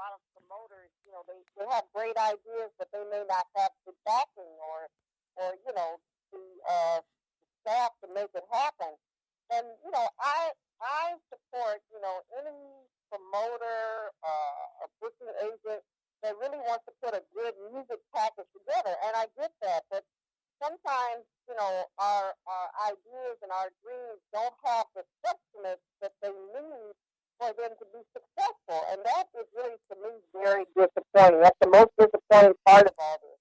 lot of promoters, they have great ideas, but they may not have the backing or the staff to make it happen. And I support any promoter, a booking agent that really wants to put a good music package together, and I get that. But sometimes our ideas and our dreams don't have the substance that they need for them to be successful, and that is really to me very disappointing. That's the most disappointing part of all this.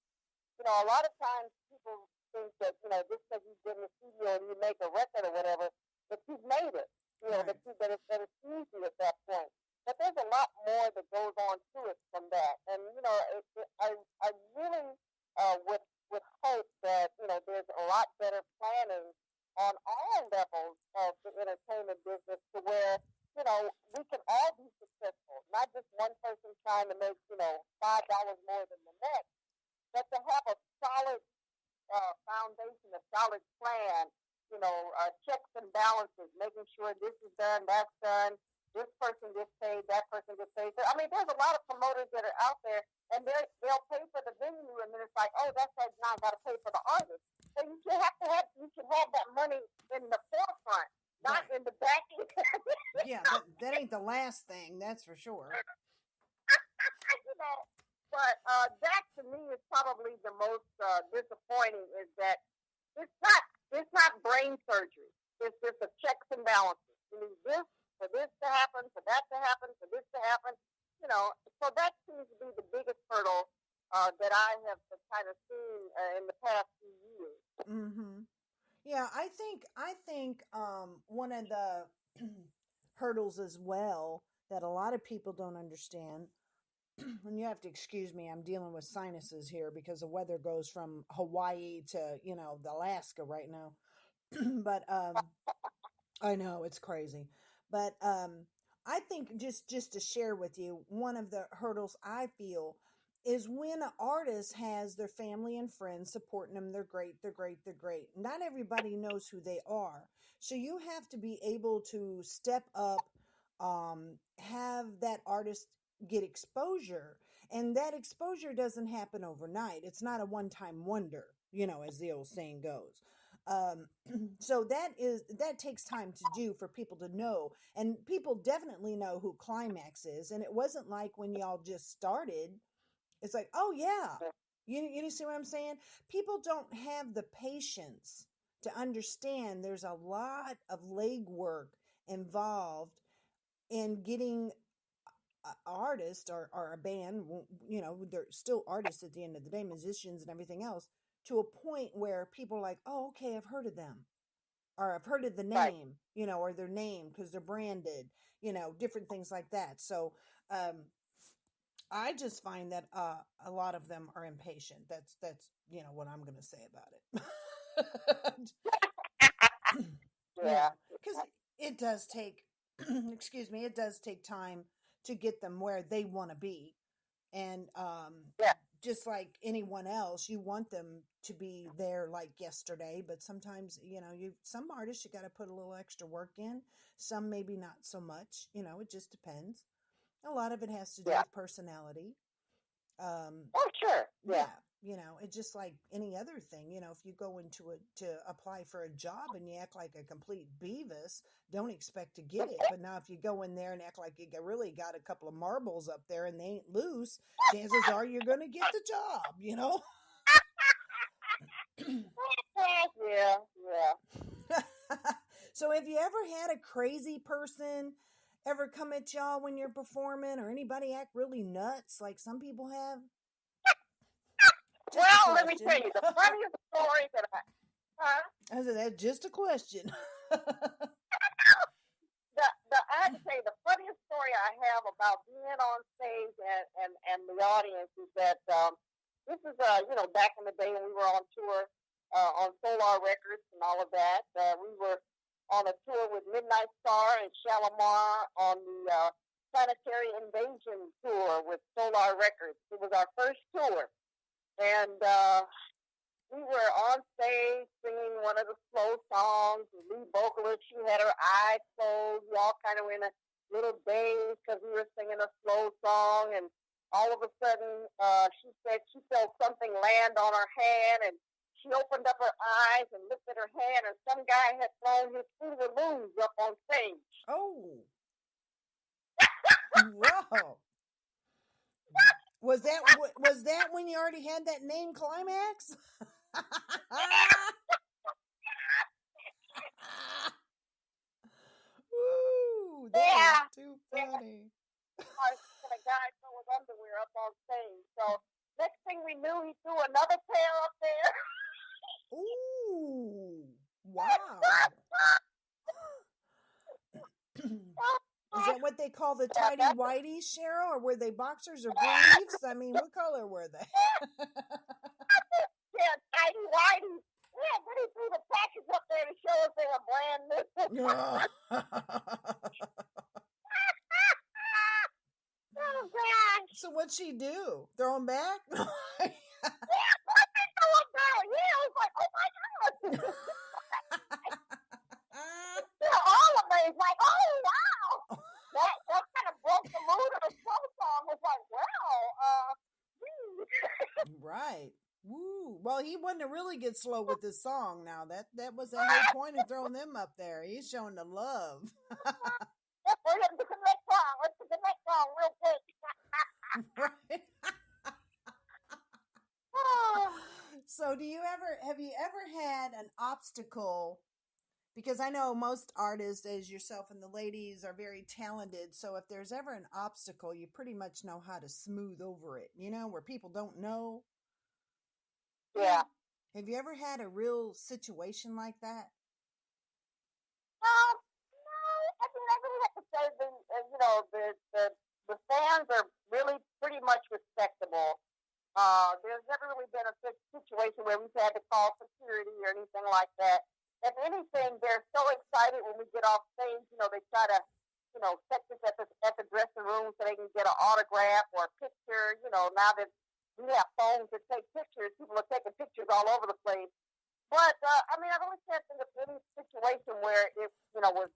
A lot of times people think that, just because you get in the studio and you make a record or whatever, that you've made it. Right. That it's easy at that point. But there's a lot more that goes on to it from that. And, I really would hope that, there's a lot better planning on all levels of the entertainment business to where, we can all be successful, not just one person trying to make, $5 more than the next, but to have a solid foundation, a solid plan, checks and balances, making sure this is done, that's done, this person gets paid, that person gets paid. So, I mean, there's a lot of promoters that are out there, and they'll pay for the venue, and then it's like, oh, that's like, now I got to pay for the artist. So you should have that money in the forefront, not right. in the back end. Yeah, that ain't the last thing, that's for sure. But that to me is probably the most disappointing, is that it's not brain surgery. It's just a checks and balances. You need this for this to happen, for that to happen, for this to happen. So that seems to be the biggest hurdle that I have kind of seen in the past few years. Mm-hmm. Yeah, I think one of the hurdles as well that a lot of people don't understand, and you have to excuse me, I'm dealing with sinuses here because the weather goes from Hawaii to, the Alaska right now. But I know it's crazy. But I think just to share with you, one of the hurdles I feel is when an artist has their family and friends supporting them. They're great, they're great, they're great. Not everybody knows who they are. So you have to be able to step up, have that artist get exposure. And that exposure doesn't happen overnight. It's not a one time wonder, as the old saying goes. Um, so that takes time to do for people to know, and people definitely know who Klamaxx is. And it wasn't like when y'all just started. It's like, oh yeah, you see what I'm saying? People don't have the patience to understand. There's a lot of legwork involved in getting an artist or a band. They're still artists at the end of the day, musicians and everything else, to a point where people are like, oh, okay, I've heard of them, or I've heard of the Right. name, or their name because they're branded, different things like that. So I just find that a lot of them are impatient. That's what I'm going to say about it. Yeah. Yeah, because it does take, excuse me, it does take time to get them where they want to be, and Yeah. just like anyone else, you want them to be there like yesterday, but sometimes, some artists you got to put a little extra work in, some maybe not so much, it just depends. A lot of it has to do Yeah. with personality. um Oh, sure. Yeah. yeah, it's just like any other thing. If you go into it to apply for a job and you act like a complete beavis, don't expect to get it. But now if you go in there and act like you really got a couple of marbles up there and they ain't loose, chances are you're going to get the job. Yeah. Yeah. So have you ever had a crazy person ever come at y'all when you're performing, or anybody act really nuts like some people have? Just a Well, let me tell question. you the funniest story that huh? I said, that's just a question. I have to say the funniest story I have about being on stage and the audience is that this is back in the day when we were on tour on Solar Records and all of that. We were on a tour with Midnight Star and Shalimar on the Planetary Invasion tour with Solar Records. It was our first tour, and we were on stage singing one of the slow songs. The lead vocalist, she had her eyes closed. We all kind of were in a little dazed because we were singing a slow song, and all of a sudden, she said she felt something land on her hand, and she opened up her eyes and lifted her hand, and some guy had thrown his Fruit of the Looms up on stage. Oh. Whoa. Was that when you already had that name, Klamaxx? Woo, that is too funny. A guy threw his underwear up on stage. So next thing we knew, he threw another pair up there. Ooh, wow. Is that what they call the tidy whities, Cheryl? Or were they boxers or briefs? I mean, what color were they? Yeah, tidy whities. Yeah, then he threw the package up there to show us they were brand new. Oh, gosh. So what'd she do? Throw them back? Yeah, I was like, oh my God. All of me like, oh wow. That kind of broke the mood of the slow song. Was like, Right. Woo. Well, he wasn't to really get slow with this song now. That was the whole point of throwing them up there. He's showing the love. We're going to the next song. Let's do the next song real quick. Right. So have you ever had an obstacle? Because I know most artists, as yourself and the ladies, are very talented. So if there's ever an obstacle, you pretty much know how to smooth over it, where people don't know. Yeah. Have you ever had a real situation like that? No. I mean, I really have to say the fans are really pretty much respectable. There's never really been a situation where we've had to call security or anything like that. If anything, they're so excited when we get off stage. They try to, set us at the dressing room so they can get an autograph or a picture. Now that we have phones to take pictures, people are taking pictures all over the place. But, I really can't think of any situation where it, was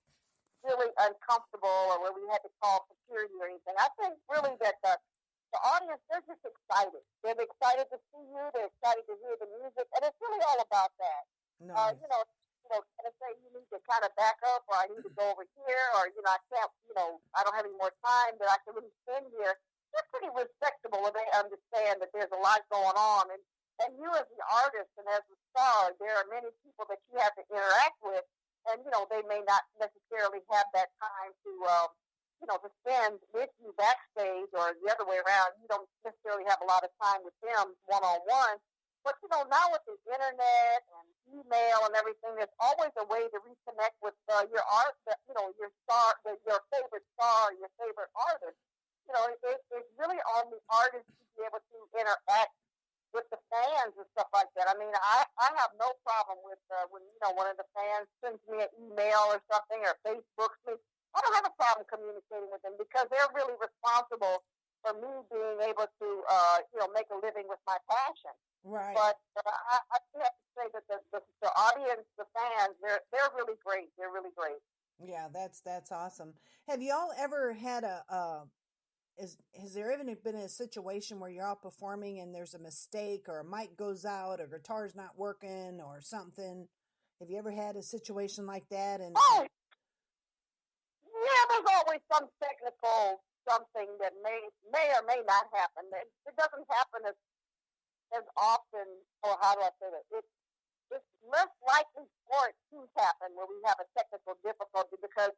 really uncomfortable or where we had to call security or anything. I think really that the audience, they're just excited. They're excited to see you. They're excited to hear the music. And it's really all about that. Nice. Kind of say you need to kind of back up, or I need to go over here, or, I can't, I don't have any more time that I can really spend here. They're pretty respectable when they understand that there's a lot going on. And you as the artist and as the star, there are many people that you have to interact with. And, they may not necessarily have that time to, to spend with you backstage, or the other way around. You don't necessarily have a lot of time with them one-on-one. But, now with the internet and email and everything, there's always a way to reconnect with your art, your star, your favorite star, your favorite artist. It's really on the artist to be able to interact with the fans and stuff like that. I mean, I have no problem with when, one of the fans sends me an email or something, or Facebooks me. I don't have a problem communicating with them because they're really responsible for me being able to, make a living with my passion. Right. But I have to say that the audience, the fans, they're really great. They're really great. Yeah, that's awesome. Have y'all ever had has there ever been a situation where you're all performing and there's a mistake, or a mic goes out, or guitar's not working, or something? Have you ever had a situation like that? And yeah, there's always some technical something that may or may not happen. It doesn't happen as often, or how do I say that? It's less likely for it to happen when we have a technical difficulty, because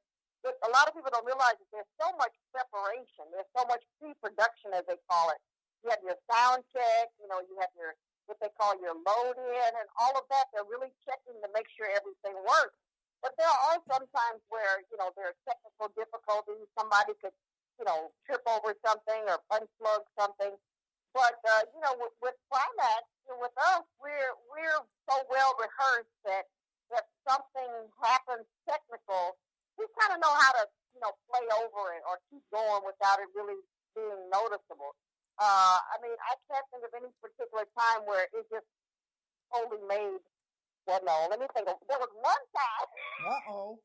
a lot of people don't realize that there's so much preparation. There's so much pre-production, as they call it. You have your sound check, you have your, what they call your load in, and all of that. They're really checking to make sure everything works. But there are sometimes where, there are technical difficulties. Somebody could, trip over something or unplug something. But, with Klamaxx, with us, we're so well rehearsed that if something happens technical, we kind of know how to, play over it or keep going without it really being noticeable. I can't think of any particular time where it just totally made. Well, no, let me think. There was one time. Uh-oh.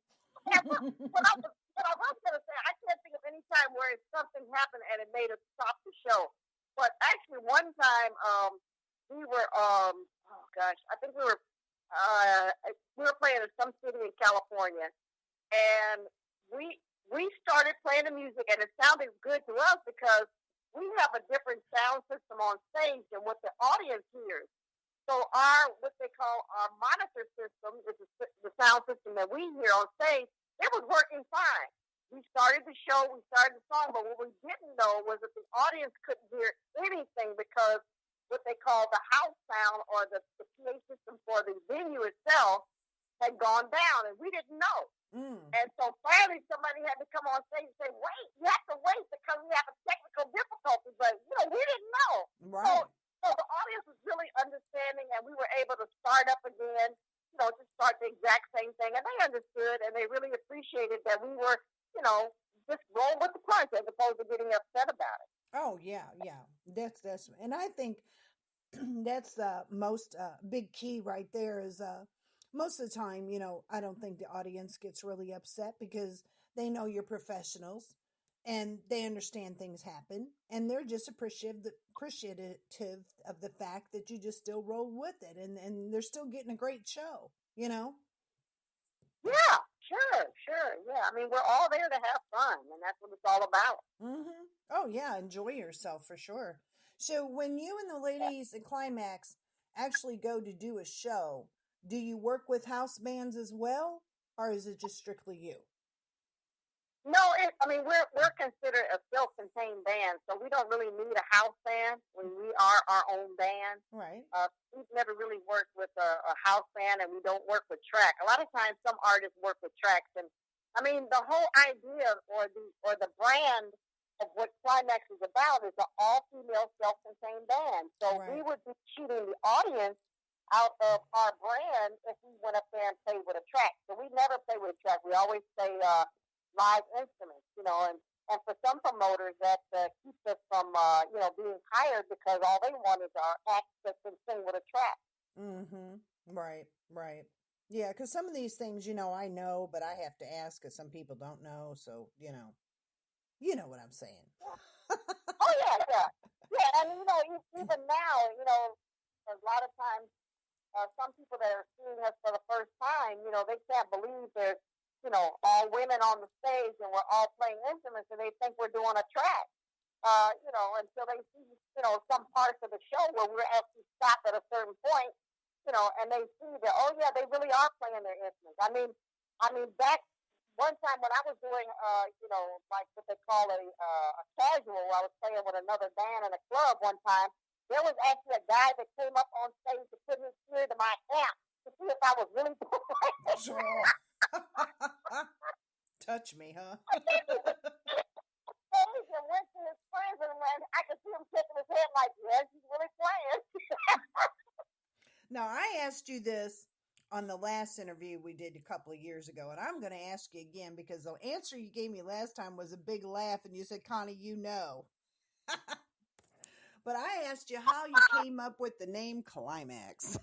when I was But I was going to say, I can't think of any time where something happened and it made us stop the show. But actually, one time, we were, oh gosh, I think we were playing in some city in California, and we started playing the music, and it sounded good to us because we have a different sound system on stage than what the audience hears. So our what they call our monitor system, which is the sound system that we hear on stage, it was working fine. We started the show, we started the song, but what we didn't know was that the audience couldn't hear anything because what they call the house sound or the PA system for the venue itself had gone down, and we didn't know. And so finally somebody had to come on stage and say, wait, you have to wait because we have a technical difficulty, but we didn't know. Right. So the audience was really understanding, and we were able to start up again, just start the exact same thing. And they understood, and they really appreciated that we were, just roll with the punch as opposed to getting upset about it. Oh yeah. That's and I think that's the most big key right there is most of the time, I don't think the audience gets really upset because they know you're professionals and they understand things happen and they're just appreciative of the fact that you just still roll with it and they're still getting a great show, Yeah, sure. Yeah. I mean, we're all there to have fun, and that's what it's all about. Mm-hmm. Oh, yeah. Enjoy yourself for sure. So when you and the ladies at Klamaxx actually go to do a show, do you work with house bands as well, or is it just strictly you? No, we're considered a self-contained band, so we don't really need a house band when we are our own band. Right. We've never really worked with a house band, and we don't work with track. A lot of times, some artists work with tracks, and the whole idea or the brand of what Klamaxx is about is an all-female self-contained band. So Right. we would be cheating the audience out of our brand if we went up there and played with a track. So we never play with a track. We always play live instruments, and for some promoters that keeps us from, being hired because all they want is our act that can sing with a track. Mm-hmm. Right. Yeah, because some of these things, I know, but I have to ask because some people don't know. So, you know what I'm saying. Oh, yeah. Yeah, and, even now, a lot of times, some people that are seeing us for the first time, they can't believe there's, all women on the stage and we're all playing instruments and they think we're doing a track, until they see, some parts of the show where we're actually stopped at a certain point, and they see that, oh, yeah, they really are playing their instruments. Back one time when I was doing, like what they call a casual, where I was playing with another band in a club one time, there was actually a guy that came up on stage to put his ear to my amp to see if I was really playing. Touch me, huh? And went to his friends, and I could see him shaking his head like, yes, he's really playing. Now, I asked you this on the last interview we did a couple of years ago, and I'm going to ask you again because the answer you gave me last time was a big laugh, and you said, Connie, But I asked you how you came up with the name Klamaxx.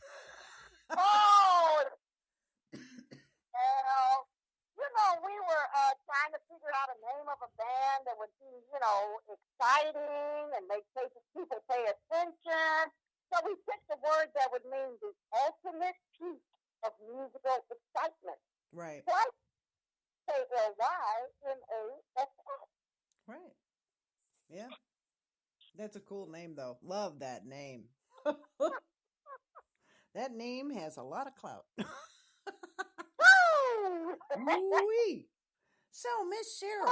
Oh! We were trying to figure out a name of a band that would be, exciting and make people pay attention. So we picked a word that would mean the ultimate peak of musical excitement. Right. Klamaxx. Right. Yeah. That's a cool name, though. Love that name. That name has a lot of clout. Ooh-wee. So, Miss Cheryl,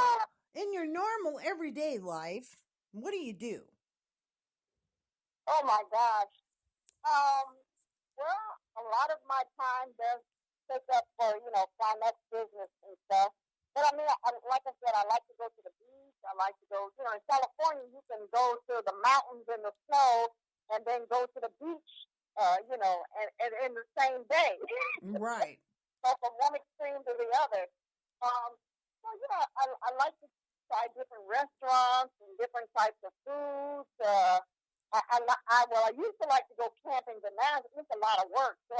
in your normal everyday life, what do you do? Oh my gosh. Well, a lot of my time does take up for, Klamaxx business and stuff. But like I said, I like to go to the beach. I like to go, in California, you can go to the mountains in the snow and then go to the beach, and in the same day. Right. So from one extreme to the other. I like to try different restaurants and different types of foods. I used to like to go camping, but now it's a lot of work. So.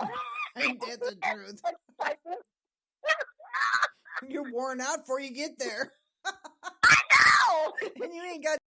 Ain't that the truth? You're worn out before you get there. I know. And you ain't got